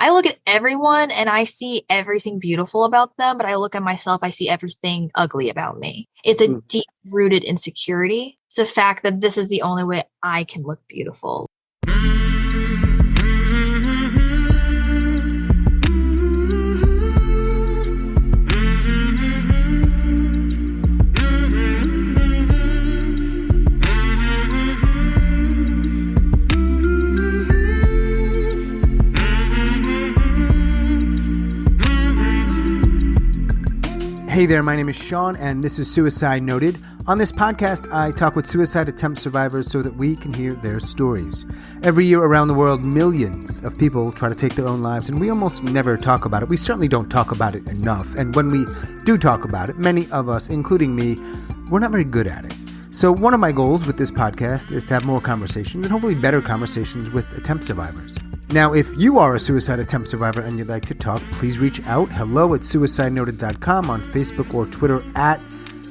I look at everyone and I see everything beautiful about them, but I look at myself, I see everything ugly about me. It's a deep-rooted insecurity. It's the fact that this is the only way I can look beautiful. Hey there, my name is Sean, and this is Suicide Noted. On this podcast, I talk with suicide attempt survivors so that we can hear their stories. Every year around the world, millions of people try to take their own lives, and we almost never talk about it. We certainly don't talk about it enough. And when we do talk about it, many of us, including me, we're not very good at it. So one of my goals with this podcast is to have more conversations, and hopefully better conversations with attempt survivors. Now, if you are a suicide attempt survivor and you'd like to talk, please reach out. hello@suicidenoted.com, on Facebook or Twitter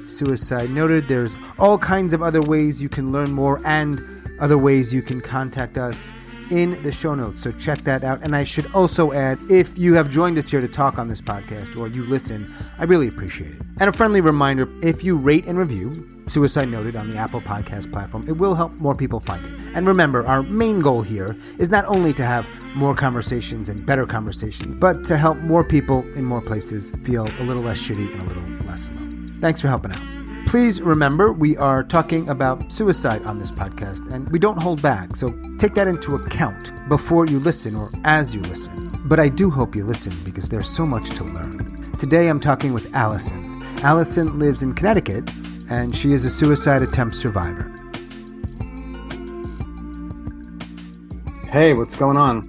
@Suicide Noted. There's all kinds of other ways you can learn more and other ways you can contact us in the show notes. So check that out. And I should also add, if you have joined us here to talk on this podcast or you listen, I really appreciate it. And a friendly reminder, if you rate and review Suicide Noted on the Apple Podcast platform, it will help more people find it. And remember, our main goal here is not only to have more conversations and better conversations, but to help more people in more places feel a little less shitty and a little less alone. Thanks for helping out. Please remember, we are talking about suicide on this podcast, and we don't hold back, so take that into account before you listen or as you listen. But I do hope you listen because there's so much to learn. Today I'm talking with Allison. Allison lives in Connecticut, and she is a suicide attempt survivor. Hey, what's going on?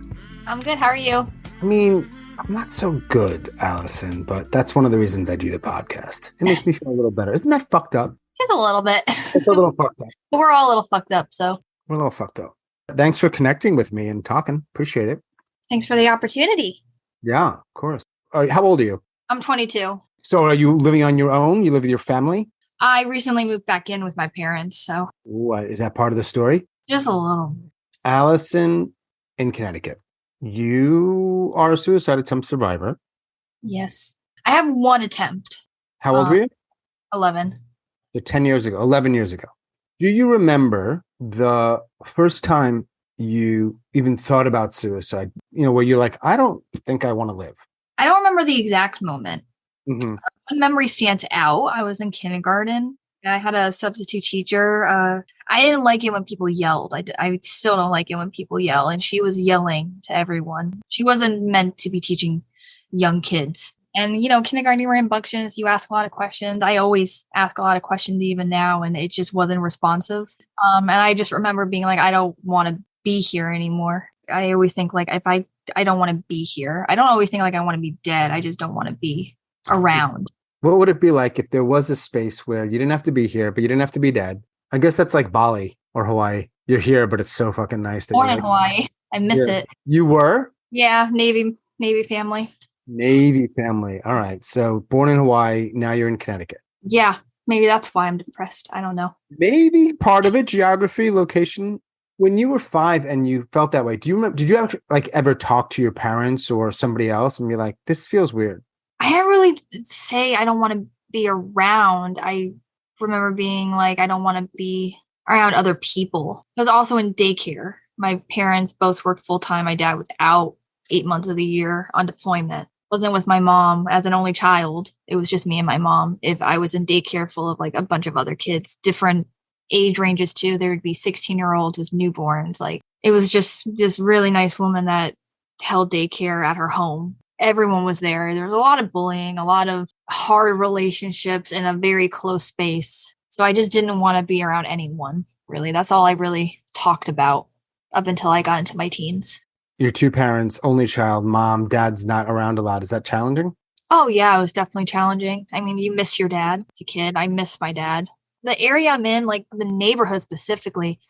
I'm good. How are you? I mean, I'm not so good, Allison, but that's one of the reasons I do the podcast. It makes me feel a little better. Isn't that fucked up? Just a little bit. It's a little fucked up. We're all a little fucked up, so. We're a little fucked up. Thanks for connecting with me and talking. Appreciate it. Thanks for the opportunity. Yeah, of course. All right, how old are you? I'm 22. So are you living on your own? You live with your family? I recently moved back in with my parents, so. Ooh, is that part of the story? Just a little. Allison in Connecticut. You are a suicide attempt survivor. Yes. I have one attempt. How old were you? 11. So 10 years ago, 11 years ago. Do you remember the first time you even thought about suicide? You know, where you're like, I don't think I want to live. I don't remember the exact moment. Mm-hmm. One memory stands out. I was in kindergarten. I had a substitute teacher. I didn't like it when people yelled. I still don't like it when people yell. And she was yelling to everyone. She wasn't meant to be teaching young kids. And, you know, kindergarten, you were rambunctious. You ask a lot of questions. I always ask a lot of questions even now, and it just wasn't responsive. And I just remember being like, I don't want to be here anymore. I always think like, if I don't want to be here. I don't always think like I want to be dead. I just don't want to be around. What would it be like if there was a space where you didn't have to be here, but you didn't have to be dead? I guess that's like Bali or Hawaii. You're here, but it's so fucking nice. Born in Hawaii. I miss it. You were? Yeah, Navy family. Navy family. All right. So born in Hawaii, now you're in Connecticut. Yeah, maybe that's why I'm depressed. I don't know. Maybe part of it, geography, location. When you were 5 and you felt that way, do you remember? Did you ever talk to your parents or somebody else and be like, "This feels weird"? I didn't really say I don't want to be around. I remember being like, I don't want to be around other people. I was also in daycare. My parents both worked full time. My dad was out 8 months of the year on deployment. Wasn't with my mom as an only child. It was just me and my mom. If I was in daycare full of like a bunch of other kids, different age ranges too. There would be 16-year-olds with newborns. Like it was just this really nice woman that held daycare at her home. Everyone was there. There was a lot of bullying, a lot of hard relationships in a very close space. So I just didn't want to be around anyone, really. That's all I really talked about up until I got into my teens. Your two parents, only child, mom, dad's not around a lot. Is that challenging? Oh, yeah, it was definitely challenging. I mean, you miss your dad as a kid. I miss my dad. The area I'm in, like the neighborhood specifically,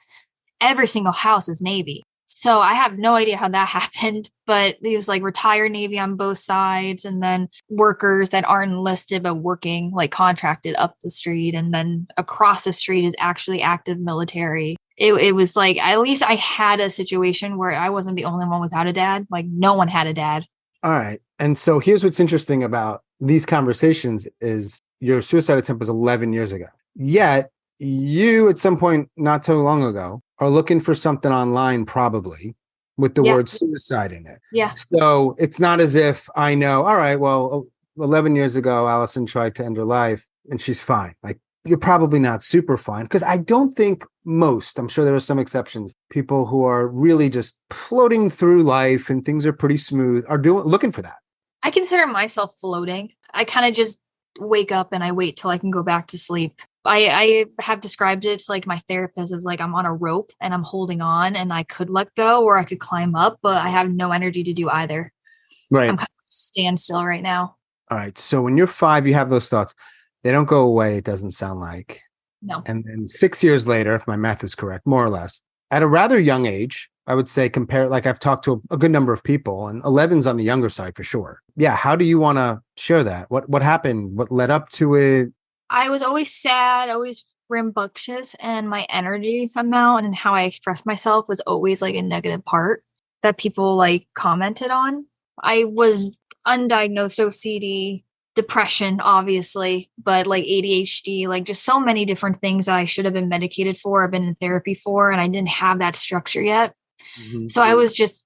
every single house is Navy. So I have no idea how that happened, but it was like retired Navy on both sides, and then workers that aren't enlisted but working like contracted up the street, and then across the street is actually active military. It was like at least I had a situation where I wasn't the only one without a dad. Like no one had a dad. All right. And so here's what's interesting about these conversations is your suicide attempt was 11 years ago. Yet you at some point not so long ago are looking for something online probably with the Yeah. word suicide in it. Yeah. So it's not as if I know, all right, well, 11 years ago, Allison tried to end her life and she's fine. Like you're probably not super fine because I don't think most, I'm sure there are some exceptions, people who are really just floating through life and things are pretty smooth are looking for that. I consider myself floating. I kind of just wake up and I wait till I can go back to sleep. I have described it to like my therapist as like I'm on a rope and I'm holding on and I could let go or I could climb up, but I have no energy to do either. Right. I'm kind of standstill right now. All right. So when you're 5, you have those thoughts. They don't go away, it doesn't sound like. No. And then 6 years later, if my math is correct, more or less, at a rather young age, I would say compare, like I've talked to a good number of people and 11's on the younger side for sure. Yeah. How do you want to share that? What happened? What led up to it? I was always sad, always rambunctious, and my energy amount and how I expressed myself was always like a negative part that people like commented on. I was undiagnosed OCD, depression, obviously, but like ADHD, like just so many different things that I should have been medicated for, I've been in therapy for, and I didn't have that structure yet. Mm-hmm. So I was just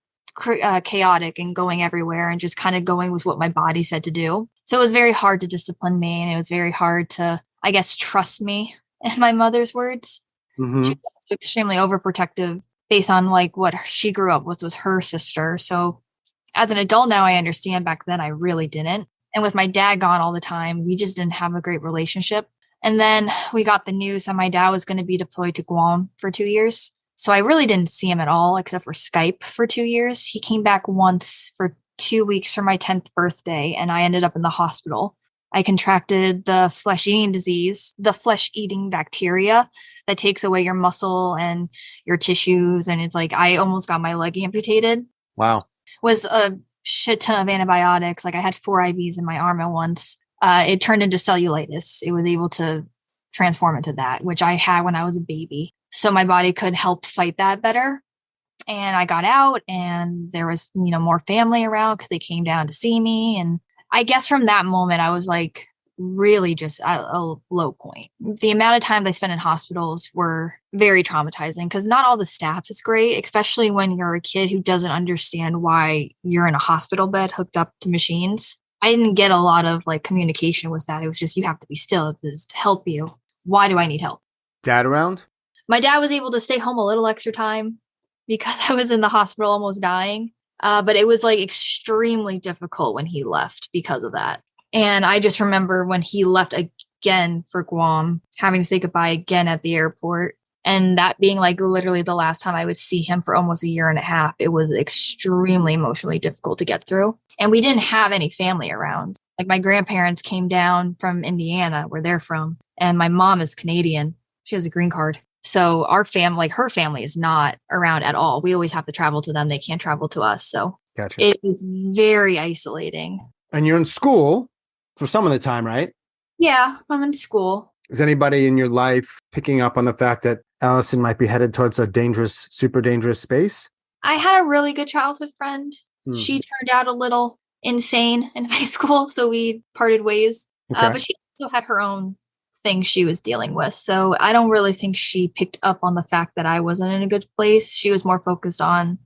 chaotic and going everywhere and just kind of going with what my body said to do. So it was very hard to discipline me, and it was very hard to, I guess, trust me, in my mother's words. Mm-hmm. She was extremely overprotective based on like what she grew up with was her sister. So as an adult now, I understand. Back then, I really didn't. And with my dad gone all the time, we just didn't have a great relationship. And then we got the news that my dad was going to be deployed to Guam for 2 years. So I really didn't see him at all, except for Skype for 2 years. He came back once for 2 weeks for my 10th birthday, and I ended up in the hospital. I contracted the flesh-eating disease, the flesh-eating bacteria that takes away your muscle and your tissues. And it's like I almost got my leg amputated. Wow. Was a shit ton of antibiotics. Like I had 4 IVs in my arm at once. It turned into cellulitis. It was able to transform into that, which I had when I was a baby. So my body could help fight that better. And I got out and there was, more family around because they came down to see me. And I guess from that moment, I was like really just at a low point. The amount of time I spent in hospitals were very traumatizing because not all the staff is great, especially when you're a kid who doesn't understand why you're in a hospital bed hooked up to machines. I didn't get a lot of like communication with that. It was just, you have to be still. This is to help you. Why do I need help? Dad around? My dad was able to stay home a little extra time because I was in the hospital almost dying. But it was like extremely difficult when he left because of that. And I just remember when he left again for Guam, having to say goodbye again at the airport. And that being like literally the last time I would see him for almost 1.5 years. It was extremely emotionally difficult to get through. And we didn't have any family around. Like my grandparents came down from Indiana, where they're from. And my mom is Canadian. She has a green card. So our family, like her family, is not around at all. We always have to travel to them. They can't travel to us. So Gotcha. It was very isolating. And you're in school for some of the time, right? Yeah, I'm in school. Is anybody in your life picking up on the fact that Allison might be headed towards a dangerous, super dangerous space? I had a really good childhood friend. She turned out a little insane in high school, so we parted ways. Okay. But she also had her own thing she was dealing with. So I don't really think she picked up on the fact that I wasn't in a good place. She was more focused on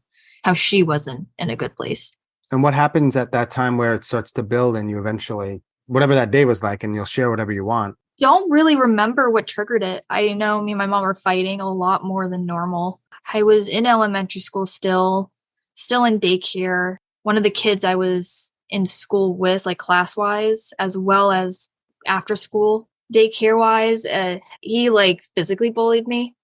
how she wasn't in a good place. And what happens at that time where it starts to build and you eventually, whatever that day was like, and you'll share whatever you want? Don't really remember what triggered it. I know me and my mom were fighting a lot more than normal. I was in elementary school still in daycare. One of the kids I was in school with, like class-wise, as well as after school, daycare-wise, he like physically bullied me.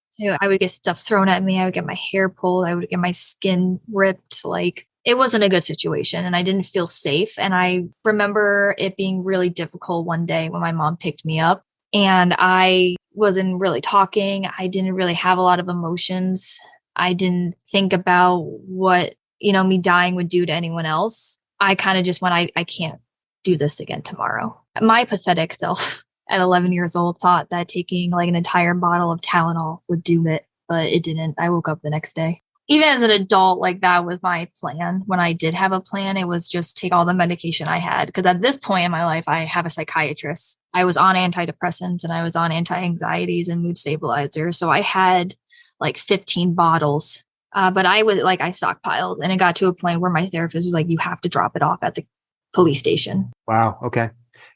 I would get stuff thrown at me. I would get my hair pulled. I would get my skin ripped. Like it wasn't a good situation and I didn't feel safe. And I remember it being really difficult one day when my mom picked me up and I wasn't really talking. I didn't really have a lot of emotions. I didn't think about what, me dying would do to anyone else. I kind of just went, I can't do this again tomorrow. My pathetic self at 11 years old thought that taking like an entire bottle of Tylenol would do it, but it didn't. I woke up the next day. Even as an adult, like that was my plan. When I did have a plan, it was just take all the medication I had. Because at this point in my life, I have a psychiatrist. I was on antidepressants and I was on anti-anxieties and mood stabilizers. So I had like 15 bottles. But I stockpiled, and it got to a point where my therapist was like, you have to drop it off at the police station. Wow. Okay.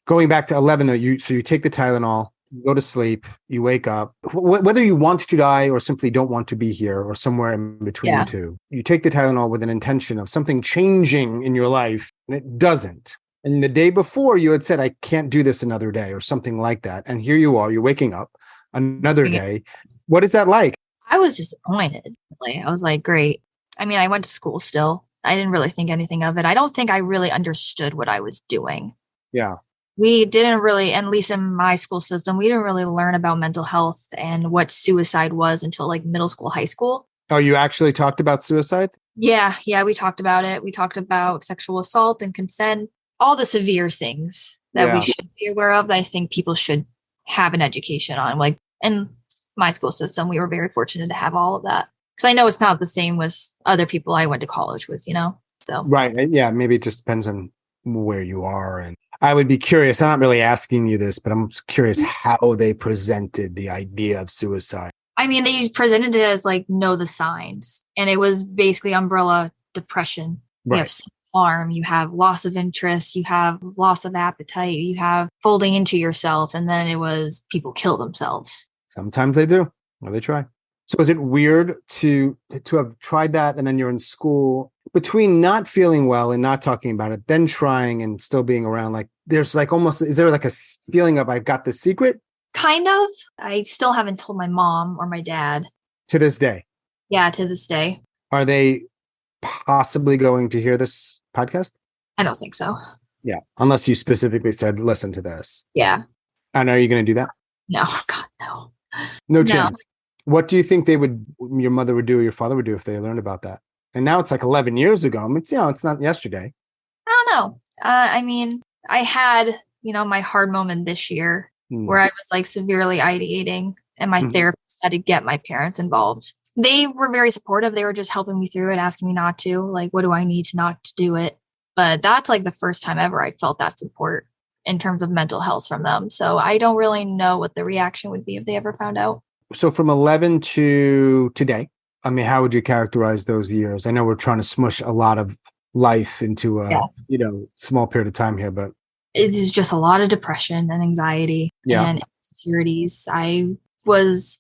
Going back to 11 though, you take the Tylenol, you go to sleep, you wake up, whether you want to die or simply don't want to be here or somewhere in between the two, you take the Tylenol with an intention of something changing in your life, and it doesn't. And the day before you had said, I can't do this another day or something like that. And here you are, you're waking up another day. What is that like? I was disappointed. I was like, great. I mean, I went to school still. I didn't really think anything of it. I don't think I really understood what I was doing. Yeah. We didn't really, at least in my school system, we didn't really learn about mental health and what suicide was until like middle school, high school. Oh, you actually talked about suicide? Yeah, we talked about it. We talked about sexual assault and consent, all the severe things that we should be aware of that I think people should have an education on. Like in my school system, we were very fortunate to have all of that. Because I know it's not the same with other people I went to college with, So right. Yeah, maybe it just depends on where you are. And I would be curious. I'm not really asking you this, but I'm curious how they presented the idea of suicide. I mean, they presented it as like, know the signs. And it was basically umbrella depression. Right. You have self-harm, you have loss of interest, you have loss of appetite, you have folding into yourself. And then it was people kill themselves. Sometimes they do, or they try. So is it weird to have tried that and then you're in school between not feeling well and not talking about it, then trying and still being around? Like there's like almost, is there like a feeling of I've got the secret? Kind of. I still haven't told my mom or my dad. To this day? Yeah, to this day. Are they possibly going to hear this podcast? I don't think so. Yeah, unless you specifically said, listen to this. Yeah. And are you going to do that? No, God, no. No chance. What do you think your mother would do or your father would do if they learned about that? And now it's like 11 years ago. I mean, it's not yesterday. I don't know. I mean, I had, my hard moment this year where I was like severely ideating and my therapist had to get my parents involved. They were very supportive. They were just helping me through it, asking me not to, like, what do I need to not to do it? But that's like the first time ever I felt that support in terms of mental health from them. So I don't really know what the reaction would be if they ever found out. So from 11 to today, I mean, how would you characterize those years? I know we're trying to smush a lot of life into a small period of time here, but it is just a lot of depression and anxiety and insecurities. I was,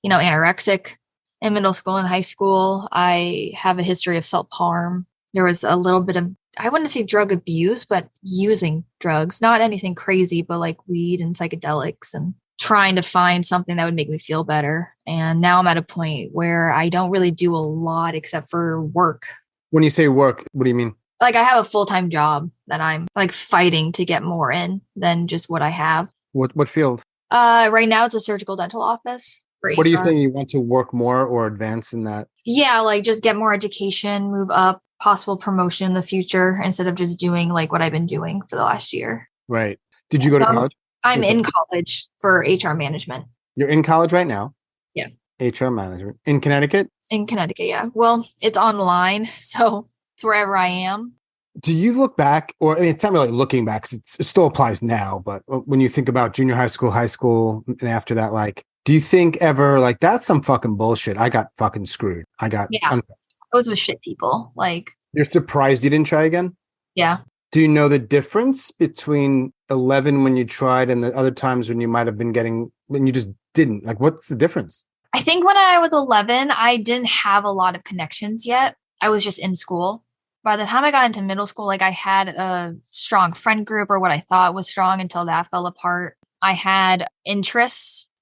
anorexic in middle school and high school. I have a history of self-harm. There was a little bit of, I wouldn't say drug abuse, but using drugs, not anything crazy, but like weed and psychedelics and trying to find something that would make me feel better. And now I'm at a point where I don't really do a lot except for work. When you say work, what do you mean? Like I have a full-time job that I'm like fighting to get more in than just what I have. What field? Right now it's a surgical dental office. What are you saying? You want to work more or advance in that? Yeah, like just get more education, move up, possible promotion in the future instead of just doing like what I've been doing for the last year. Right. Did you go to college? I'm in college for HR management. You're in college right now? Yeah. HR management. In Connecticut? In Connecticut, yeah. Well, it's online, so it's wherever I am. Do you look back, or I mean, it's not really looking back because it still applies now, but when you think about junior high school, and after that, like, do you think ever like that's some fucking bullshit? I got fucking screwed. I was with shit people. Like, you're surprised you didn't try again? Yeah. Do you know the difference between 11 when you tried and the other times when you might have been when you just didn't? Like, what's the difference? I think when I was 11, I didn't have a lot of connections yet. I was just in school. By the time I got into middle school, like I had a strong friend group, or what I thought was strong, until that fell apart. I had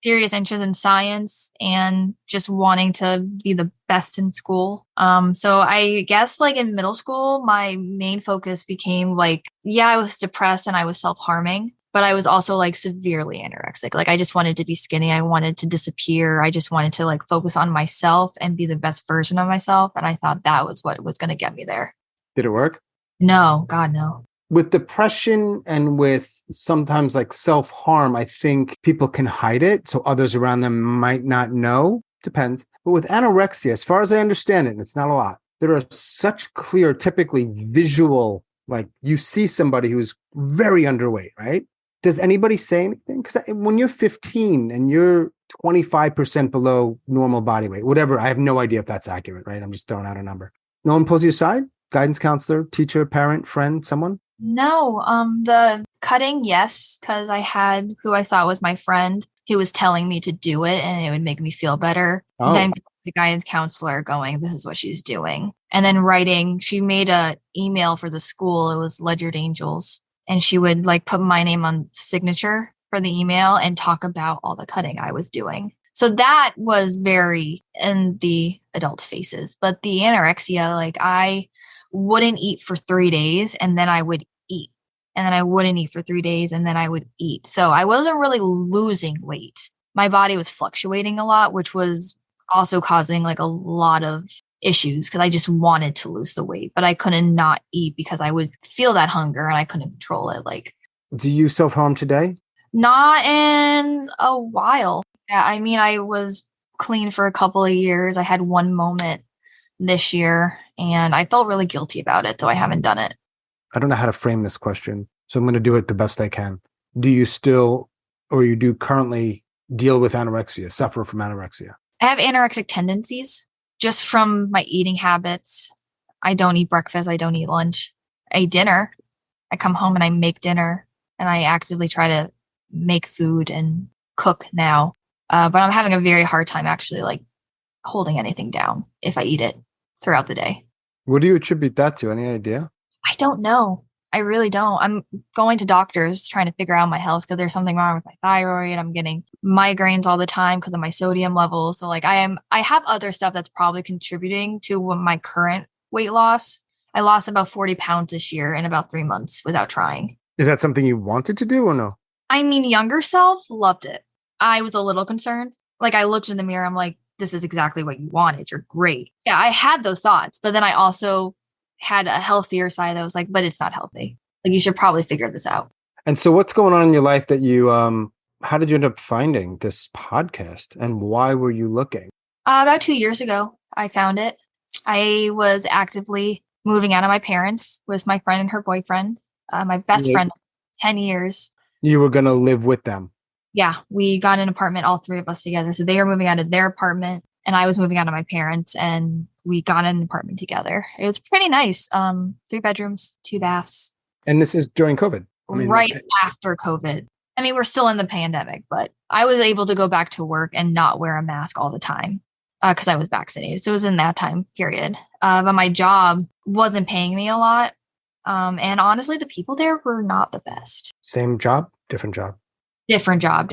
serious interest in science and just wanting to be the best in school. So I guess like in middle school, my main focus became like, I was depressed and I was self-harming, but I was also like severely anorexic. Like I just wanted to be skinny. I wanted to disappear. I just wanted to like focus on myself and be the best version of myself. And I thought that was what was going to get me there. Did it work? No, God, no. With depression and with sometimes like self-harm, I think people can hide it so others around them might not know. Depends. But with anorexia, as far as I understand it, and it's not a lot, there are such clear, typically visual, like you see somebody who's very underweight, right? Does anybody say anything? Because when you're 15 and you're 25% below normal body weight, whatever, I have no idea if that's accurate, right? I'm just throwing out a number. No one pulls you aside? Guidance counselor, teacher, parent, friend, someone? No, the cutting, yes, because I had who I thought was my friend who was telling me to do it and it would make me feel better. Oh. Then the guidance counselor going, this is what she's doing. And then writing, she made a email for the school. It was Ledyard Angels. And she would like put my name on signature for the email and talk about all the cutting I was doing. So that was very in the adults' faces. But the anorexia, like I wouldn't eat for 3 days and then I would eat. And then I wouldn't eat for 3 days and then I would eat. So I wasn't really losing weight. My body was fluctuating a lot, which was also causing like a lot of issues because I just wanted to lose the weight, but I couldn't not eat because I would feel that hunger and I couldn't control it. Like, do you self-harm today? Not in a while. Yeah, I mean, I was clean for a couple of years. I had one moment this year and I felt really guilty about it, so I haven't done it. I don't know how to frame this question, so I'm going to do it the best I can. Do you still, or you do currently deal with anorexia, suffer from anorexia? I have anorexic tendencies just from my eating habits. I don't eat breakfast. I don't eat lunch. I eat dinner. I come home and I make dinner and I actively try to make food and cook now. But I'm having a very hard time actually like holding anything down if I eat it throughout the day. What do you attribute that to? Any idea? I don't know. I really don't. I'm going to doctors trying to figure out my health because there's something wrong with my thyroid. I'm getting migraines all the time because of my sodium levels. So like I have other stuff that's probably contributing to my current weight loss. I lost about 40 pounds this year in about 3 months without trying. Is that something you wanted to do or no? I mean, younger self loved it. I was a little concerned. Like I looked in the mirror. I'm like, this is exactly what you wanted. You're great. Yeah, I had those thoughts, but then I also had a healthier side that was like, but it's not healthy. Like you should probably figure this out. And so what's going on in your life that you, how did you end up finding this podcast and why were you looking? About 2 years ago, I found it. I was actively moving out of my parents with my friend and her boyfriend, my best friend, 10 years. You were going to live with them. Yeah, we got an apartment, all three of us together. So they were moving out of their apartment and I was moving out of my parents and we got an apartment together. It was pretty nice. 3 bedrooms, 2 baths. And this is during COVID. Right after COVID. I mean, we're still in the pandemic, but I was able to go back to work and not wear a mask all the time because I was vaccinated. So it was in that time period. But my job wasn't paying me a lot. And honestly, the people there were not the best. Same job, different job. Different job.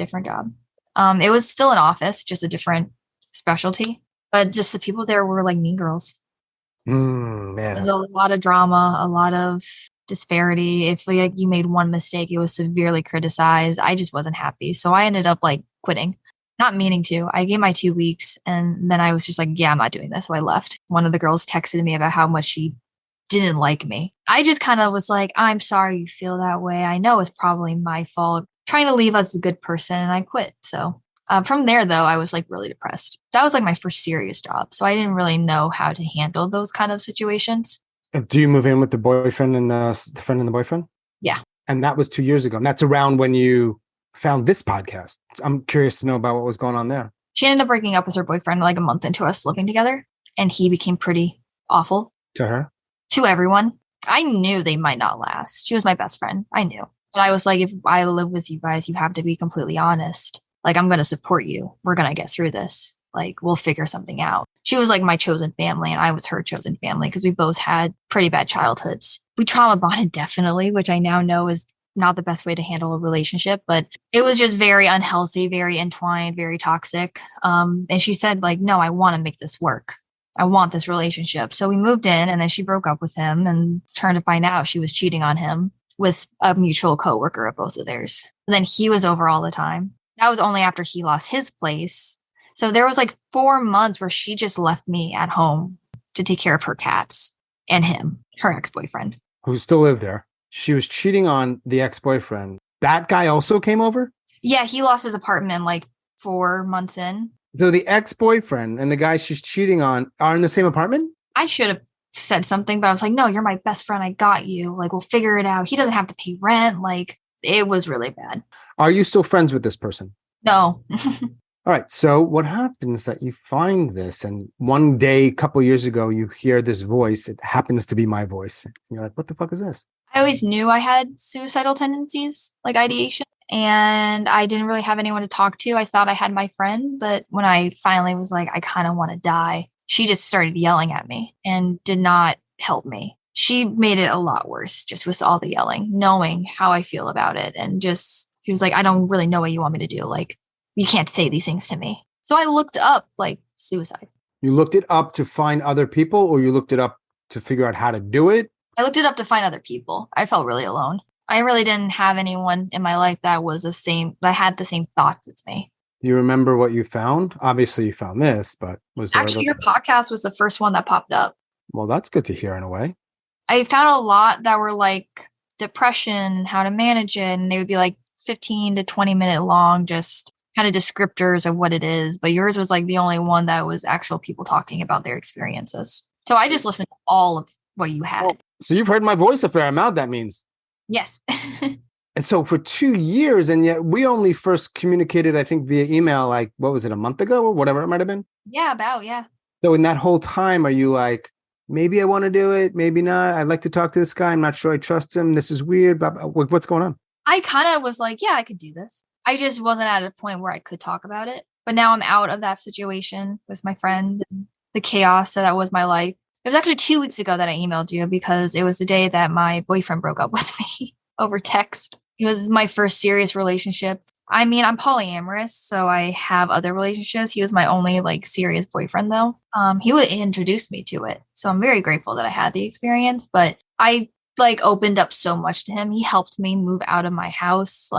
It was still an office, just a different specialty. But just the people there were like mean girls. Man. There's a lot of drama, a lot of disparity. If like you made one mistake, it was severely criticized. I just wasn't happy. So I ended up like quitting, not meaning to. I gave my 2 weeks and then I was just like, yeah, I'm not doing this. So I left. One of the girls texted me about how much she didn't like me. I just kind of was like, I'm sorry you feel that way. I know it's probably my fault. Trying to leave as a good person and I quit. So from there, though, I was like really depressed. That was like my first serious job. So I didn't really know how to handle those kind of situations. Do you move in with the boyfriend and the friend and the boyfriend? Yeah. And that was 2 years ago. And that's around when you found this podcast. I'm curious to know about what was going on there. She ended up breaking up with her boyfriend like a month into us living together. And he became pretty awful. To her? To everyone. I knew they might not last. She was my best friend. I knew. But I was like, if I live with you guys, you have to be completely honest. Like, I'm going to support you. We're going to get through this. Like, we'll figure something out. She was like my chosen family and I was her chosen family because we both had pretty bad childhoods. We trauma bonded definitely, which I now know is not the best way to handle a relationship, but it was just very unhealthy, very entwined, very toxic. And she said like, no, I want to make this work. I want this relationship. So we moved in and then she broke up with him and turned to find out she was cheating on him with a mutual coworker of both of theirs. And then he was over all the time. That was only after he lost his place. So there was like 4 months where she just left me at home to take care of her cats and him, her ex-boyfriend. Who still lived there. She was cheating on the ex-boyfriend. That guy also came over? Yeah, he lost his apartment like 4 months in. So the ex-boyfriend and the guy she's cheating on are in the same apartment? I should have said something, but I was like, no, you're my best friend. I got you. Like, we'll figure it out. He doesn't have to pay rent. Like, it was really bad. Are you still friends with this person? No. All right. So what happens that you find this and one day, a couple of years ago, you hear this voice. It happens to be my voice. And you're like, what the fuck is this? I always knew I had suicidal tendencies, like ideation, and I didn't really have anyone to talk to. I thought I had my friend, but when I finally was like, I kind of want to die, she just started yelling at me and did not help me. She made it a lot worse just with all the yelling, knowing how I feel about it. And just, she was like, I don't really know what you want me to do. Like, you can't say these things to me. So I looked up like suicide. You looked it up to find other people, or you looked it up to figure out how to do it? I looked it up to find other people. I felt really alone. I really didn't have anyone in my life that was that had the same thoughts as me. Do you remember what you found? Obviously you found this, but was there actually your podcast was the first one that popped up. Well, that's good to hear in a way. I found a lot that were like depression and how to manage it, and they would be like 15 to 20-minute long, just kind of descriptors of what it is. But yours was like the only one that was actual people talking about their experiences. So I just listened to all of what you had. Oh, so you've heard my voice a fair amount, that means. Yes. And so for 2 years, and yet we only first communicated, I think, via email, like, what was it, a month ago or whatever it might have been? Yeah, yeah. So in that whole time, are you like, maybe I want to do it, maybe not. I'd like to talk to this guy. I'm not sure I trust him. This is weird. Blah, blah. What's going on? I kind of was like, yeah, I could do this. I just wasn't at a point where I could talk about it. But now I'm out of that situation with my friend and the chaos that was my life. It was actually 2 weeks ago that I emailed you because it was the day that my boyfriend broke up with me over text. It was my first serious relationship. I mean, I'm polyamorous, so I have other relationships. He was my only like serious boyfriend though. He would introduce me to it. So I'm very grateful that I had the experience, but I like opened up so much to him. He helped me move out of my house,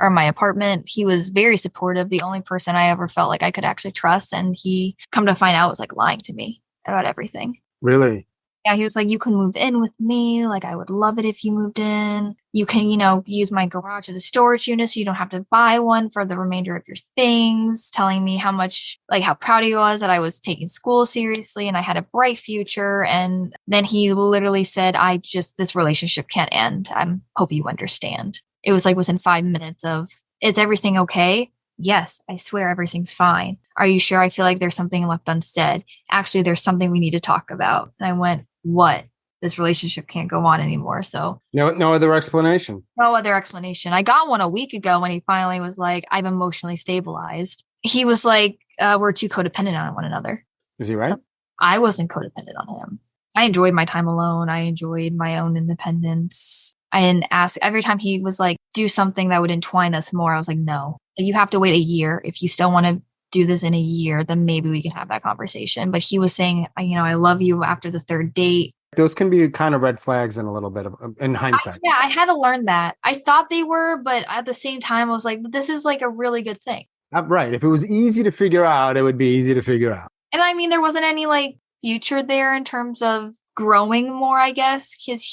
or my apartment. He was very supportive. The only person I ever felt like I could actually trust. And he, come to find out, was like lying to me about everything. Really? Yeah, he was like, you can move in with me. Like, I would love it if you moved in. You can, use my garage as a storage unit so you don't have to buy one for the remainder of your things. Telling me how proud he was that I was taking school seriously and I had a bright future. And then he literally said, this relationship can't end. I hope you understand. It was like within 5 minutes of, is everything okay? Yes, I swear everything's fine. Are you sure? I feel like there's something left unsaid. Actually, there's something we need to talk about. And I went, what? This relationship can't go on anymore. So no other explanation. No other explanation. I got one a week ago when he finally was like, I've emotionally stabilized. He was like, we're too codependent on one another. Is he right? I wasn't codependent on him. I enjoyed my time alone. I enjoyed my own independence. I didn't ask. Every time he was like, do something that would entwine us more, I was like, no. You have to wait a year. If you still want to do this in a year, then maybe we can have that conversation. But he was saying, I love you after the third date. Those can be kind of red flags in a little bit in hindsight. I had to learn that. I thought they were, but at the same time, I was like, this is like a really good thing. Right. If it was easy to figure out, it would be easy to figure out. And I mean, there wasn't any like future there in terms of growing more, I guess, because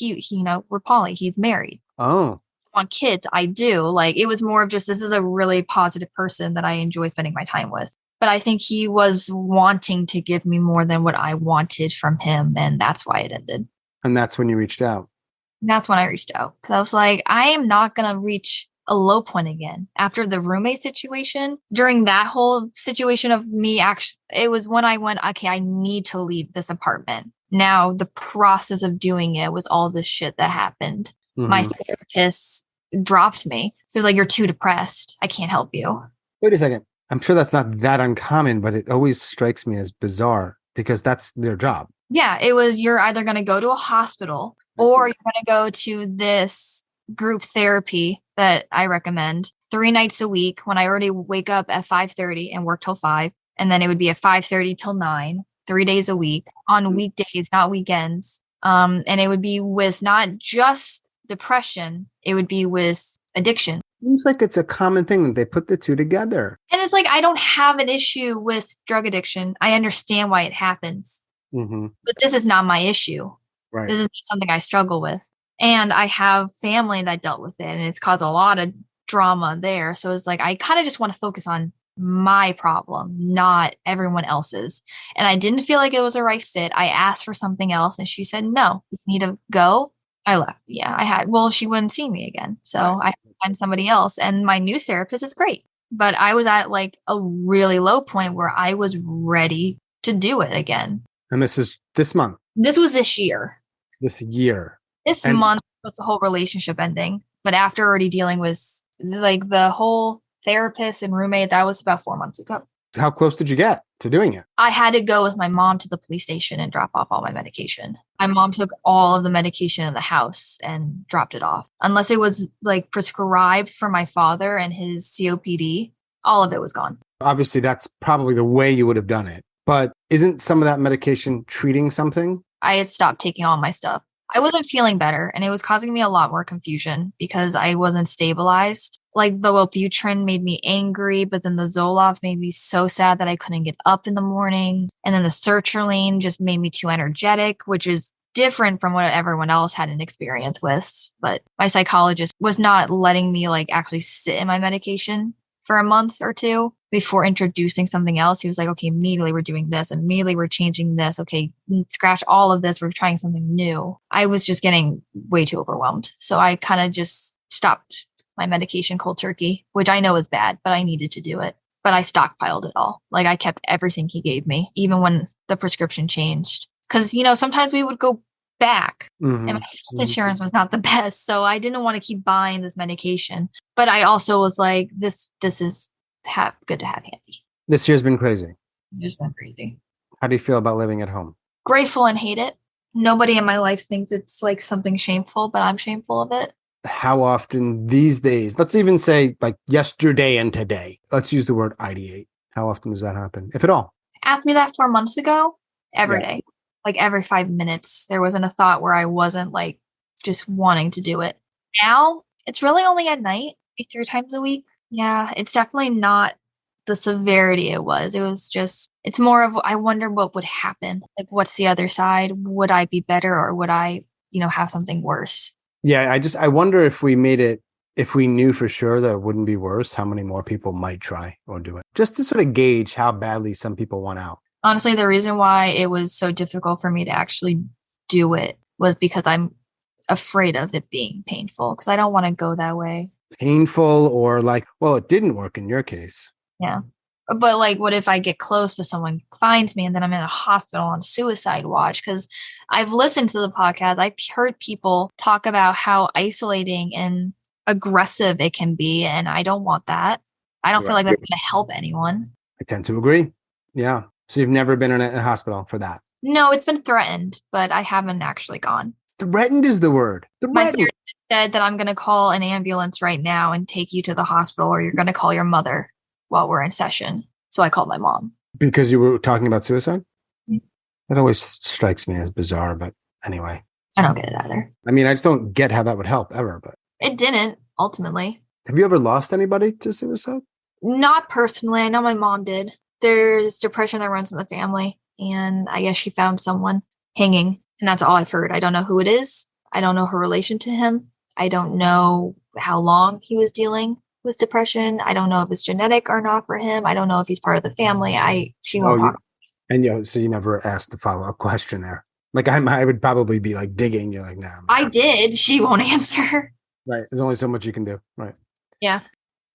we're poly. He's married. Oh. On kids, I do. Like, it was more of just, this is a really positive person that I enjoy spending my time with. But I think he was wanting to give me more than what I wanted from him. And that's why it ended. And that's when you reached out. That's when I reached out. Because I was like, I am not going to reach a low point again. After the roommate situation, during that whole situation of me, actually, it was when I went, okay, I need to leave this apartment. Now, the process of doing it was all this shit that happened. Mm-hmm. My therapist dropped me. He was like, you're too depressed. I can't help you. Wait a second. I'm sure that's not that uncommon, but it always strikes me as bizarre because that's their job. Yeah, it was, you're either going to go to a hospital or you're going to go to this group therapy that I recommend 3 nights a week when I already wake up at 5:30 and work till 5. And then it would be at 5:30 till 9, 3 days a week on weekdays, not weekends. And it would be with not just depression, it would be with addiction. Seems like it's a common thing that they put the two together. And it's like, I don't have an issue with drug addiction. I understand why it happens. Mm-hmm. But this is not my issue. Right. This is something I struggle with. And I have family that dealt with it, and it's caused a lot of drama there. So it's like, I kind of just want to focus on my problem, not everyone else's. And I didn't feel like it was a right fit. I asked for something else, and she said, no, you need to go. I left. Yeah, she wouldn't see me again. So I had to find somebody else. And my new therapist is great. But I was at like a really low point where I was ready to do it again. And this is this month. This was this year. This year. This month was the whole relationship ending. But after already dealing with like the whole therapist and roommate, that was about 4 months ago. How close did you get to doing it? I had to go with my mom to the police station and drop off all my medication. My mom took all of the medication in the house and dropped it off. Unless it was like prescribed for my father and his COPD, all of it was gone. Obviously, that's probably the way you would have done it. But isn't some of that medication treating something? I had stopped taking all my stuff. I wasn't feeling better, and it was causing me a lot more confusion because I wasn't stabilized. Like the Wellbutrin made me angry, but then the Zoloft made me so sad that I couldn't get up in the morning. And then the sertraline just made me too energetic, which is different from what everyone else had an experience with. But my psychologist was not letting me like actually sit in my medication for a month or two before introducing something else. He was like, okay, immediately we're doing this. Immediately we're changing this. Okay, scratch all of this. We're trying something new. I was just getting way too overwhelmed. So I kind of just stopped my medication cold turkey, which I know is bad, but I needed to do it. But I stockpiled it all. Like I kept everything he gave me, even when the prescription changed. Because, sometimes we would go back and my health insurance was not the best. So I didn't want to keep buying this medication. But I also was like, this is good to have handy. This year's been crazy. It's been crazy. How do you feel about living at home? Grateful and hate it. Nobody in my life thinks it's like something shameful, but I'm shameful of it. How often these days, let's even say like yesterday and today, let's use the word ideate. How often does that happen, if at all? Asked me that 4 months ago, every day. Like every 5 minutes, there wasn't a thought where I wasn't like just wanting to do it. Now, it's really only at night, maybe 3 times a week. Yeah, it's definitely not the severity it was. It was just, it's more of, I wonder what would happen. Like, what's the other side? Would I be better or would I, have something worse? Yeah, I wonder if we made it, if we knew for sure that it wouldn't be worse, how many more people might try or do it? Just to sort of gauge how badly some people want out. Honestly, the reason why it was so difficult for me to actually do it was because I'm afraid of it being painful, because I don't want to go that way. Painful or like, well, it didn't work in your case. Yeah. But like, what if I get close but someone finds me and then I'm in a hospital on suicide watch? Because I've listened to the podcast. I've heard people talk about how isolating and aggressive it can be. And I don't want that. I don't feel like that's going to help anyone. I tend to agree. Yeah. So you've never been in a hospital for that? No, it's been threatened, but I haven't actually gone. Threatened is the word. My therapist said that I'm going to call an ambulance right now and take you to the hospital, or you're going to call your mother while we're in session. So I called my mom. Because you were talking about suicide? Mm-hmm. That always strikes me as bizarre, but anyway. I don't get it either. I mean, I just don't get how that would help ever, but. It didn't, ultimately. Have you ever lost anybody to suicide? Not personally. I know my mom did. There's depression that runs in the family, and I guess she found someone hanging, and that's all I've heard. I don't know who it is. I don't know her relation to him. I don't know how long he was dealing with depression. I don't know if it's genetic or not for him. I don't know if he's part of the family. She won't talk. And so you never asked the follow-up question there. Like I would probably be like digging. You're like, nah. I did. She won't answer. Right. There's only so much you can do. Right. Yeah.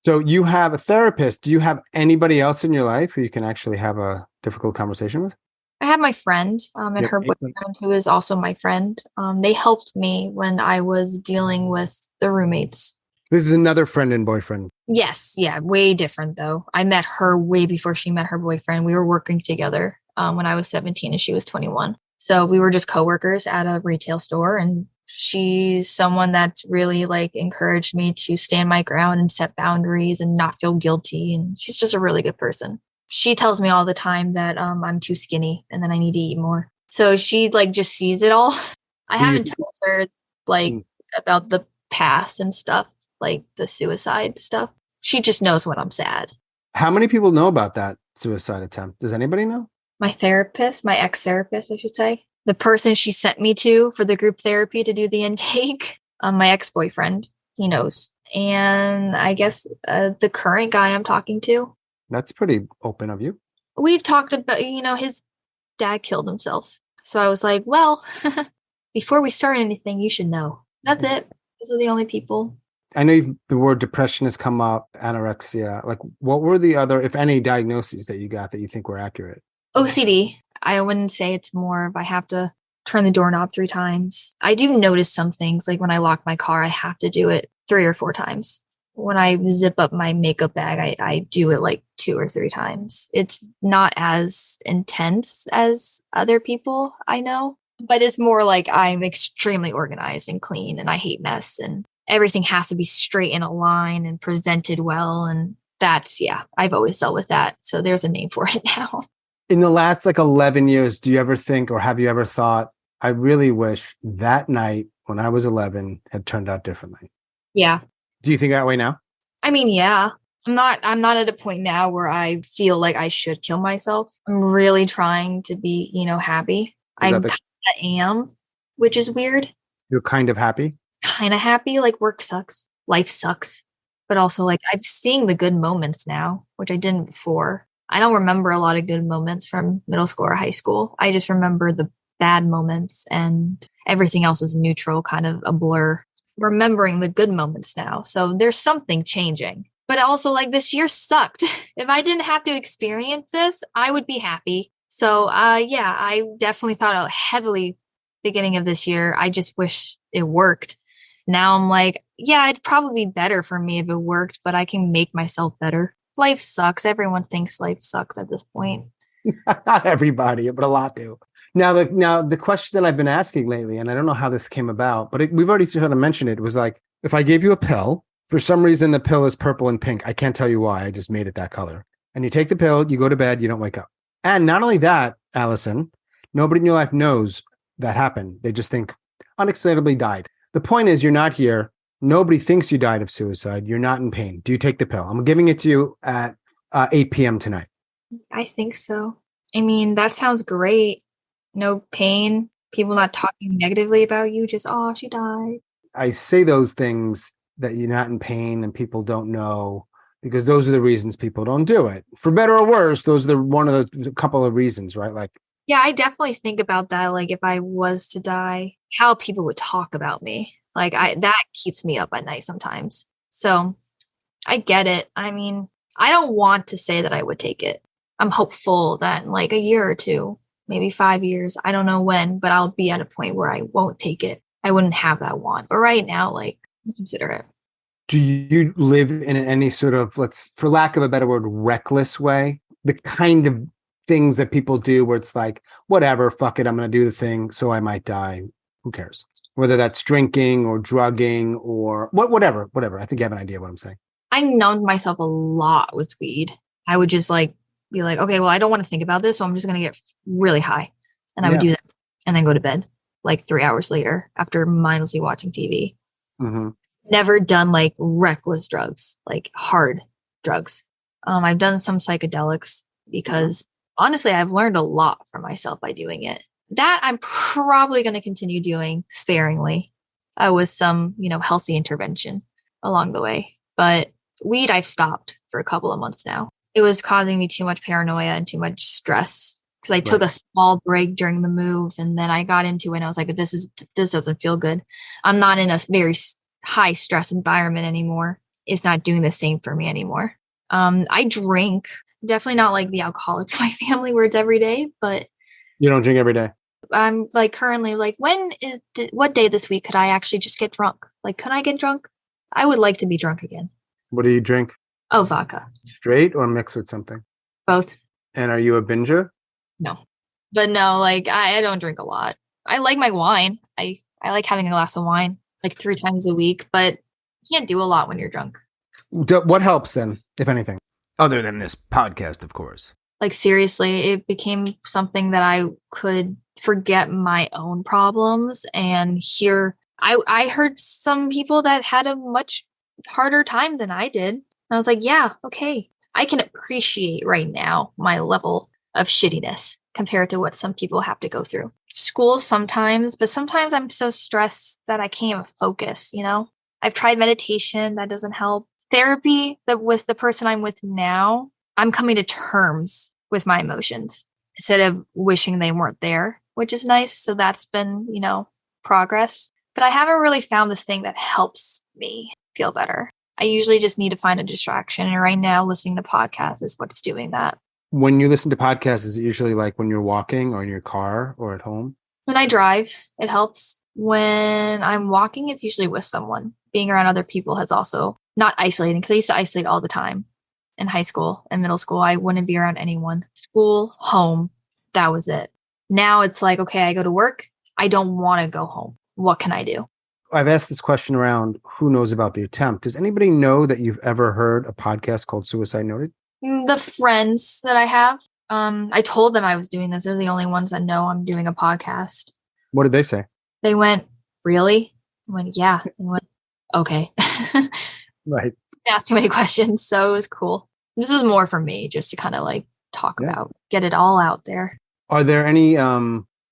So you have a therapist. Do you have anybody else in your life who you can actually have a difficult conversation with? I have my friend and her boyfriend, who is also my friend. They helped me when I was dealing with the roommates. This is another friend and boyfriend. Yes. Yeah. Way different, though. I met her way before she met her boyfriend. We were working together when I was 17 and she was 21. So we were just coworkers at a retail store, and she's someone that's really like encouraged me to stand my ground and set boundaries and not feel guilty. And she's just a really good person. She tells me all the time that I'm too skinny and that I need to eat more. So she like just sees it all. I haven't told her like about the past and stuff, like the suicide stuff. She just knows when I'm sad. How many people know about that suicide attempt? Does anybody know? My therapist, my ex-therapist, I should say, the person she sent me to for the group therapy to do the intake, my ex-boyfriend, he knows. And I guess the current guy I'm talking to. That's pretty open of you. We've talked about, his dad killed himself. So I was like, well, before we start anything, you should know. That's it. Those are the only people. I know the word depression has come up, anorexia. Like, what were the other, if any, diagnoses that you got that you think were accurate? OCD. I wouldn't say it's more if I have to turn the doorknob 3 times. I do notice some things, like when I lock my car, I have to do it 3 or 4 times. When I zip up my makeup bag, I do it like 2 or 3 times. It's not as intense as other people I know, but it's more like I'm extremely organized and clean, and I hate mess, and everything has to be straight in a line and presented well. And that's, I've always dealt with that. So there's a name for it now. In the last 11 years, do you ever think, or have you ever thought, I really wish that night when I was 11 had turned out differently? Yeah. Do you think that way now? I mean, yeah. I'm not at a point now where I feel like I should kill myself. I'm really trying to be, happy. I kind of am, which is weird. You're kind of happy? Kind of happy. Like, work sucks. Life sucks. But also, like, I'm seeing the good moments now, which I didn't before. I don't remember a lot of good moments from middle school or high school. I just remember the bad moments, and everything else is neutral, kind of a blur. Remembering the good moments now. So there's something changing. But also, like, this year sucked. If I didn't have to experience this, I would be happy. So, I definitely thought heavily beginning of this year. I just wish it worked. Now I'm like, yeah, it'd probably be better for me if it worked, but I can make myself better. Life sucks. Everyone thinks life sucks at this point. Not everybody, but a lot do. Now the question that I've been asking lately, and I don't know how this came about, but we've already sort of mentioned it, was like, if I gave you a pill, for some reason the pill is purple and pink. I can't tell you why. I just made it that color. And you take the pill, you go to bed, you don't wake up. And not only that, Allison, nobody in your life knows that happened. They just think unexplainably died. The point is, you're not here. Nobody thinks you died of suicide. You're not in pain. Do you take the pill? I'm giving it to you at 8 p.m. tonight. I think so. I mean, that sounds great. No pain. People not talking negatively about you. Just, oh, she died. I say those things that you're not in pain and people don't know, because those are the reasons people don't do it. For better or worse, those are one of the couple of reasons, right? Like, yeah, I definitely think about that. Like, if I was to die, how people would talk about me. Like, that keeps me up at night sometimes. So I get it. I mean, I don't want to say that I would take it. I'm hopeful that in like a year or 2, maybe 5 years, I don't know when, but I'll be at a point where I won't take it. I wouldn't have that want. But right now, like, consider it. Do you live in any sort of, for lack of a better word, reckless way? The kind of things that people do where it's like, whatever, fuck it, I'm going to do the thing, so I might die. Who cares? Whether that's drinking or drugging or whatever. I think you have an idea of what I'm saying. I numbed myself a lot with weed. I would just be like, okay, well, I don't want to think about this, so I'm just going to get really high. And I would do that and then go to bed like 3 hours later after mindlessly watching TV. Mm-hmm. Never done like reckless drugs, like hard drugs. I've done some psychedelics because honestly, I've learned a lot for myself by doing it. That I'm probably going to continue doing sparingly with some, healthy intervention along the way. But weed, I've stopped for a couple of months now. It was causing me too much paranoia and too much stress because I took a small break during the move, and then I got into it and I was like, this doesn't feel good. I'm not in a very high stress environment anymore. It's not doing the same for me anymore. I drink, definitely not like the alcoholics in my family where it's every day, but you don't drink every day. I'm like currently like, what day this week could I actually just get drunk? Like, could I get drunk? I would like to be drunk again. What do you drink? Oh, vodka. Straight or mixed with something? Both. And are you a binger? No. But no, like I don't drink a lot. I like my wine. I like having a glass of wine like 3 times a week, but you can't do a lot when you're drunk. What helps then, if anything? Other than this podcast, of course. Like seriously, it became something that I could forget my own problems and hear I heard some people that had a much harder time than I did. I was like, yeah, okay. I can appreciate right now my level of shittiness compared to what some people have to go through. School sometimes, but sometimes I'm so stressed that I can't even focus, you know? I've tried meditation, that doesn't help. Therapy, that with the person I'm with now, I'm coming to terms with my emotions instead of wishing they weren't there, which is nice. So that's been, progress. But I haven't really found this thing that helps me feel better. I usually just need to find a distraction. And right now, listening to podcasts is what's doing that. When you listen to podcasts, is it usually like when you're walking or in your car or at home? When I drive, it helps. When I'm walking, it's usually with someone. Being around other people has also not isolating, because I used to isolate all the time in high school and middle school. I wouldn't be around anyone. School, home, that was it. Now it's like, okay, I go to work. I don't want to go home. What can I do? I've asked this question around who knows about the attempt. Does anybody know that you've ever heard a podcast called Suicide Noted? The friends that I have, I told them I was doing this. They're the only ones that know I'm doing a podcast. What did they say? They went, really? I went, yeah. They went, okay. Right. Asked too many questions, so it was cool. This was more for me, just to kind of like talk about, get it all out there. Are there any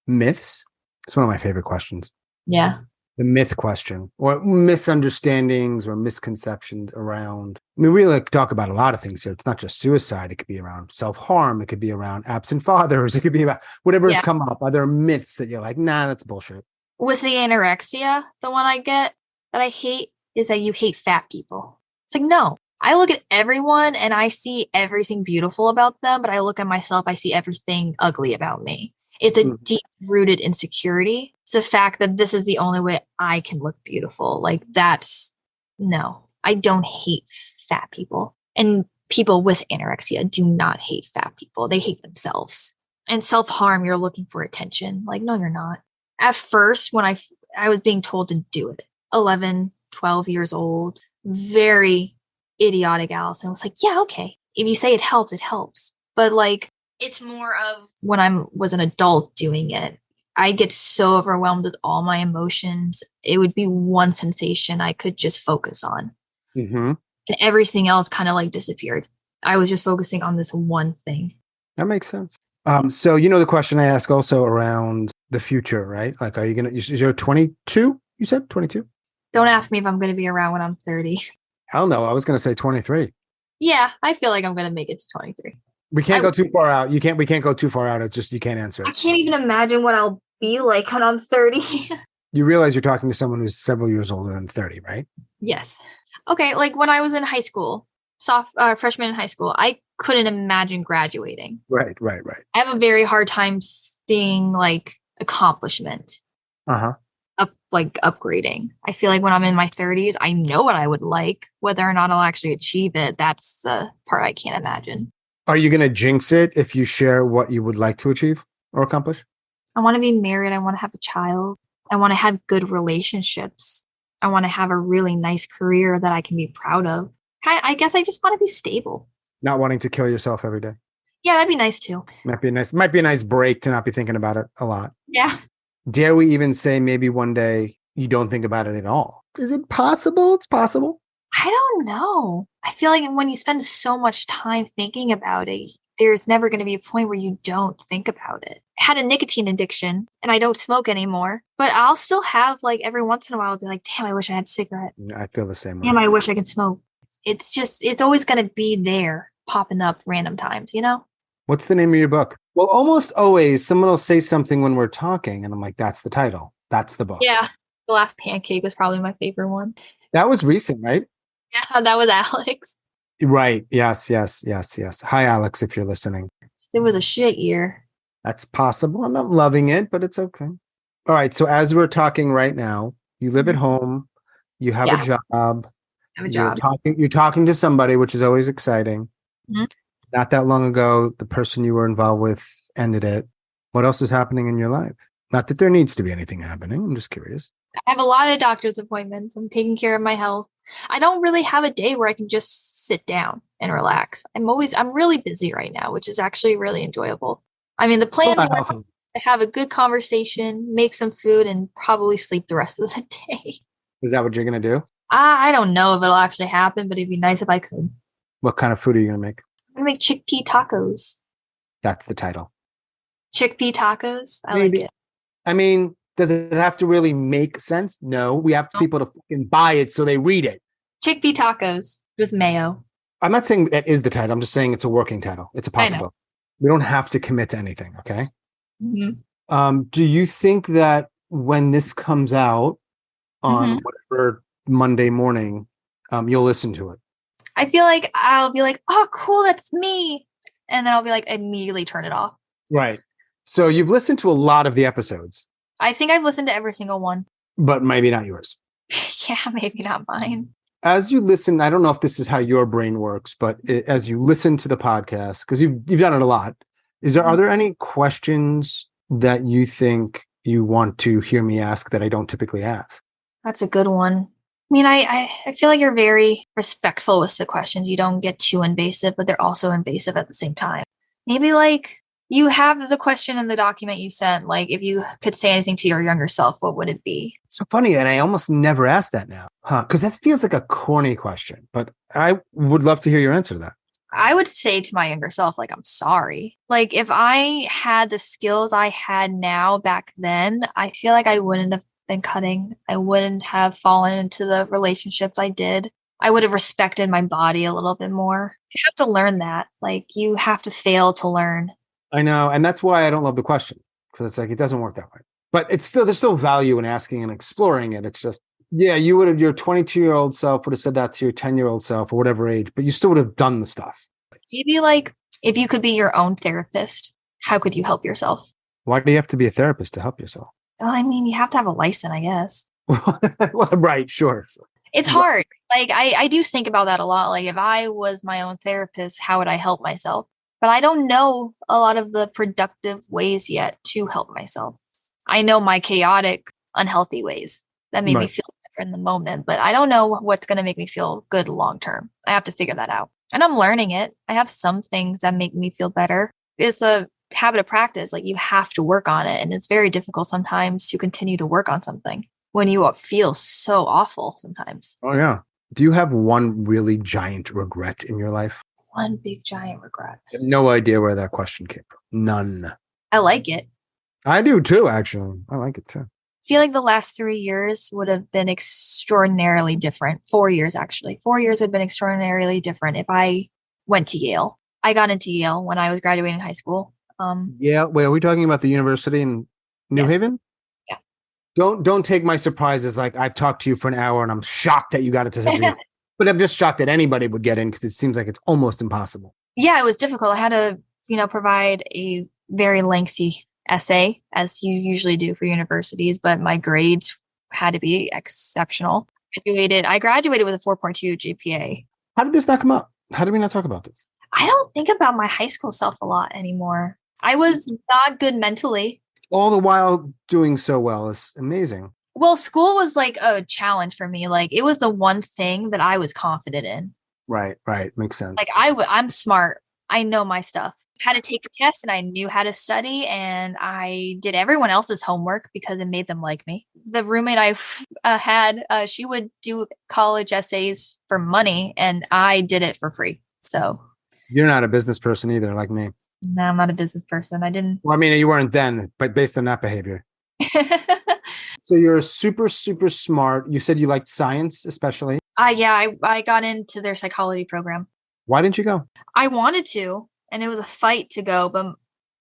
myths? It's one of my favorite questions. Yeah. The myth question, or misunderstandings or misconceptions around. I mean, we like talk about a lot of things here. It's not just suicide. It could be around self-harm. It could be around absent fathers. It could be about whatever has come up. Are there myths that you're like, nah, that's bullshit? With the anorexia, the one I get that I hate is that you hate fat people. It's like, no, I look at everyone and I see everything beautiful about them, but I look at myself, I see everything ugly about me. It's a deep-rooted insecurity. It's the fact that this is the only way I can look beautiful. Like no, I don't hate fat people. And people with anorexia do not hate fat people. They hate themselves. And self-harm, you're looking for attention. Like, no, you're not. At first, when I was being told to do it, 11, 12 years old, very idiotic Allison was like, yeah, okay. If you say it helps, it helps. But like, it's more of when I was an adult doing it, I get so overwhelmed with all my emotions. It would be one sensation I could just focus on. And everything else kind of like disappeared. I was just focusing on this one thing. That makes sense. So, the question I ask also around the future, right? Like, you're 22? You said 22? Don't ask me if I'm going to be around when I'm 30. Hell no. I was going to say 23. Yeah, I feel like I'm going to make it to 23. We can't go too far out. We can't go too far out. It's just, you can't answer it. I can't even imagine what I'll be like when I'm 30. You realize you're talking to someone who's several years older than 30, right? Yes. Okay. Like when I was in high school, freshman in high school, I couldn't imagine graduating. Right. I have a very hard time seeing like accomplishment. Upgrading. I feel like when I'm in my 30s, I know what I would like. Whether or not I'll actually achieve it, that's the part I can't imagine. Are you going to jinx it if you share what you would like to achieve or accomplish? I want to be married. I want to have a child. I want to have good relationships. I want to have a really nice career that I can be proud of. I guess I just want to be stable. Not wanting to kill yourself every day. Yeah, that'd be nice too. Might be a nice break to not be thinking about it a lot. Yeah. Dare we even say maybe one day you don't think about it at all? Is it possible? It's possible. I don't know. I feel like when you spend so much time thinking about it, there's never going to be a point where you don't think about it. I had a nicotine addiction and I don't smoke anymore, but I'll still have like every once in a while, I'll be like, damn, I wish I had a cigarette. I feel the same way. Damn, I wish I could smoke. It's always going to be there, popping up random times, What's the name of your book? Well, almost always someone will say something when we're talking and I'm like, that's the title. That's the book. Yeah. The Last Pancake was probably my favorite one. That was recent, right? Yeah, that was Alex. Right. Yes. Hi, Alex, if you're listening. It was a shit year. That's possible. I'm not loving it, but it's okay. All right. So as we're talking right now, you live at home. You have a job. I have a job. You're talking to somebody, which is always exciting. Not that long ago, the person you were involved with ended it. What else is happening in your life? Not that there needs to be anything happening. I'm just curious. I have a lot of doctor's appointments. I'm taking care of my health. I don't really have a day where I can just sit down and relax. I'm really busy right now, which is actually really enjoyable. I mean, the plan. have a good conversation, make some food, and probably sleep the rest of the day. Is that what you're going to do? I don't know if it'll actually happen, but it'd be nice if I could. What kind of food are you going to make? I'm gonna make chickpea tacos. That's the title. Chickpea tacos? I Maybe. like it. I mean, does it have to really make sense? No, we have people to fucking buy it so they read it. Chickpea tacos with mayo. I'm not saying that is the title. I'm just saying it's a working title. It's a possibility. We don't have to commit to anything. Okay. Mm-hmm. Do you think that when this comes out on whatever Monday morning, you'll listen to it? I feel like I'll be like, oh, cool, that's me. And then I'll be like, immediately turn it off. Right. So you've listened to a lot of the episodes. I think I've listened to every single one. But maybe not yours. Yeah, maybe not mine. As you listen, I don't know if this is how your brain works, but as you listen to the podcast, because you've done it a lot, are there any questions that you think you want to hear me ask that I don't typically ask? That's a good one. I mean, I feel like you're very respectful with the questions. You don't get too invasive, but they're also invasive at the same time. Maybe like you have the question in the document you sent, like if you could say anything to your younger self, what would it be? It's so funny. And I almost never ask that now, because that feels like a corny question, but I would love to hear your answer to that. I would say to my younger self, like, I'm sorry. Like if I had the skills I had now back then, I feel like I wouldn't have been cutting. I wouldn't have fallen into the relationships I did. I would have respected my body a little bit more. You have to learn that. Like you have to fail to learn. I know. And that's why I don't love the question, because it's like, it doesn't work that way. But there's still value in asking and exploring it. It's just, yeah, your 22-year-old self would have said that to your 10-year-old self or whatever age, but you still would have done the stuff. Maybe like if you could be your own therapist, how could you help yourself? Why do you have to be a therapist to help yourself? Well, I mean, you have to have a license, I guess. Well, right, sure. It's hard. Like I do think about that a lot. Like if I was my own therapist, how would I help myself? But I don't know a lot of the productive ways yet to help myself. I know my chaotic, unhealthy ways that made me feel better in the moment, but I don't know what's going to make me feel good long term. I have to figure that out. And I'm learning it. I have some things that make me feel better. It's a habit of practice. Like you have to work on it. And it's very difficult sometimes to continue to work on something when you feel so awful sometimes. Oh, yeah. Do you have one really giant regret in your life? One big giant regret. I have no idea where that question came from. None. I like it. I do too, actually. I like it too. I feel like the last 3 years would have been extraordinarily different. 4 years, actually. 4 years would have been extraordinarily different if I went to Yale. I got into Yale when I was graduating high school. Yeah. Wait, are we talking about the university in New Haven? Yeah. Don't take my surprise as like I've talked to you for an hour and I'm shocked that you got into something. But I'm just shocked that anybody would get in because it seems like it's almost impossible. Yeah, it was difficult. I had to, provide a very lengthy essay, as you usually do for universities, but my grades had to be exceptional. I graduated with a 4.2 GPA. How did this not come up? How did we not talk about this? I don't think about my high school self a lot anymore. I was not good mentally. All the while doing so well is amazing. Well, school was like a challenge for me. Like it was the one thing that I was confident in. Right. Makes sense. Like I'm smart. I know my stuff. Had to take a test and I knew how to study and I did everyone else's homework because it made them like me. The roommate I had, she would do college essays for money and I did it for free. So you're not a business person either, like me. No, I'm not a business person. I didn't. Well, I mean, you weren't then, but based on that behavior. So you're super, super smart. You said you liked science, especially. Yeah, I got into their psychology program. Why didn't you go? I wanted to, and it was a fight to go. But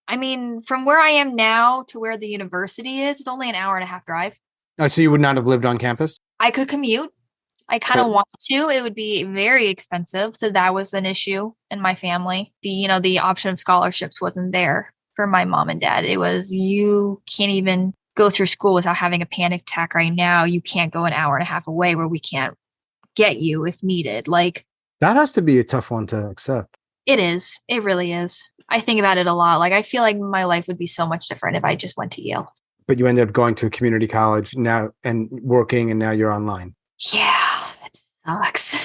I mean, from where I am now to where the university is, it's only an hour and a half drive. Oh, so you would not have lived on campus? I could commute. I kind of wanted to. It would be very expensive. So that was an issue in my family. The option of scholarships wasn't there for my mom and dad. It was, you can't even go through school without having a panic attack right now. You can't go an hour and a half away where we can't get you if needed. Like that has to be a tough one to accept. It is. It really is. I think about it a lot. Like I feel like my life would be so much different if I just went to Yale. But you ended up going to a community college now and working, and now you're online. Yeah, it sucks.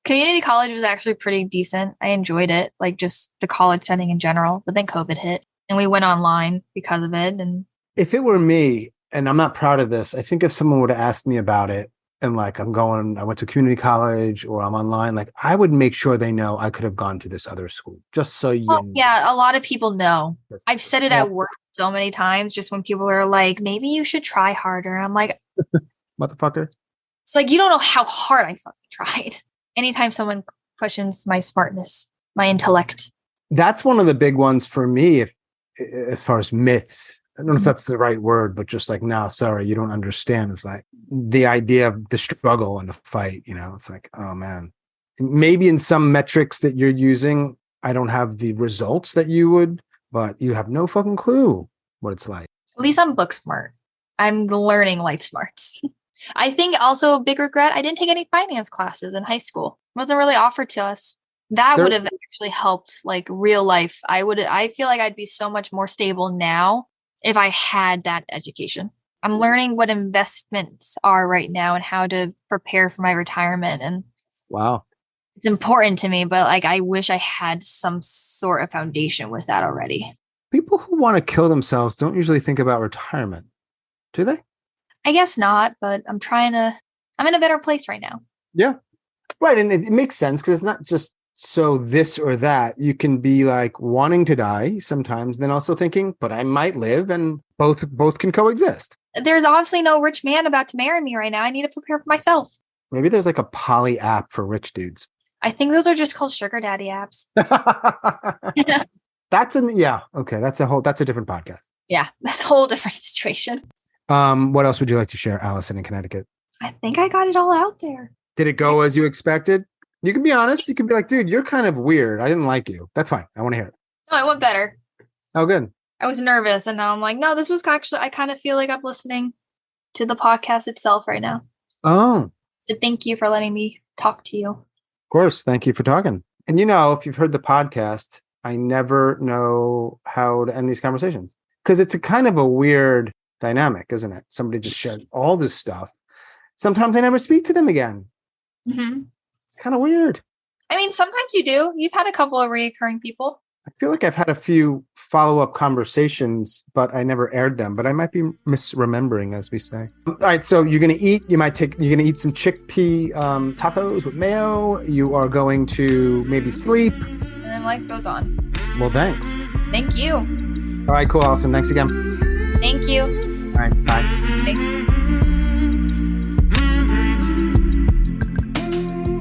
Community college was actually pretty decent. I enjoyed it, like just the college setting in general. But then COVID hit and we went online because of it. And if it were me, and I'm not proud of this, I think if someone would have asked me about it and like I went to community college or I'm online, like I would make sure they know I could have gone to this other school just so you know. Yeah, a lot of people know. I've said it at work so many times, just when people are like, maybe you should try harder. I'm like, motherfucker. It's like, you don't know how hard I fucking tried. Anytime someone questions my smartness, my intellect. That's one of the big ones for me, as far as myths. I don't know if that's the right word, but just like, no, sorry, you don't understand. It's like the idea of the struggle and the fight, it's like, oh man, maybe in some metrics that you're using, I don't have the results that you would, but you have no fucking clue what it's like. At least I'm book smart. I'm learning life smarts. I think also a big regret, I didn't take any finance classes in high school. It wasn't really offered to us. That would have actually helped like real life. I feel like I'd be so much more stable now if I had that education. I'm learning what investments are right now and how to prepare for my retirement. And wow, it's important to me, but like, I wish I had some sort of foundation with that already. People who want to kill themselves don't usually think about retirement, do they? I guess not, but I'm in a better place right now. Yeah. Right. And it makes sense because it's not just so this or that. You can be like wanting to die sometimes, then also thinking, but I might live, and both can coexist. There's obviously no rich man about to marry me right now. I need to prepare for myself. Maybe there's like a poly app for rich dudes. I think those are just called sugar daddy apps. Okay. That's a different podcast. Yeah, that's a whole different situation. What else would you like to share, Allison in Connecticut? I think I got it all out there. Did it go as you expected? You can be honest. You can be like, dude, you're kind of weird. I didn't like you. That's fine. I want to hear it. No, it went better. Oh, good. I was nervous, and now I'm like, no, this was actually, I kind of feel like I'm listening to the podcast itself right now. Oh. So thank you for letting me talk to you. Of course. Thank you for talking. And if you've heard the podcast, I never know how to end these conversations because it's a kind of a weird dynamic, isn't it? Somebody just shared all this stuff. Sometimes I never speak to them again. Mm-hmm. It's kind of weird. I mean, sometimes you do. You've had a couple of reoccurring people. I feel like I've had a few follow-up conversations, but I never aired them. But I might be misremembering, as we say. All right, so you're gonna eat. You're gonna eat some chickpea tacos with mayo. You are going to maybe sleep, and then life goes on. Well, thanks. Thank you. All right, cool, Allison. Thanks again. Thank you. All right, bye. Thanks.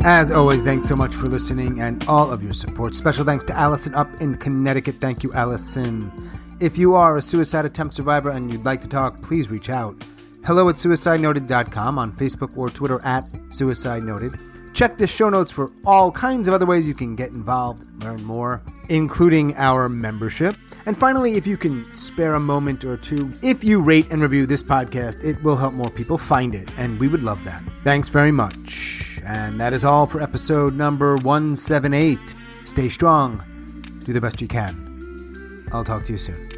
As always, thanks so much for listening and all of your support. Special thanks to Allison up in Connecticut. Thank you, Allison. If you are a suicide attempt survivor and you'd like to talk, please reach out. hello@suicidenoted.com, on Facebook or Twitter @suicidenoted. Check the show notes for all kinds of other ways you can get involved, learn more, including our membership. And finally, if you can spare a moment or two, if you rate and review this podcast, it will help more people find it, and we would love that. Thanks very much. And that is all for episode number 178. Stay strong. Do the best you can. I'll talk to you soon.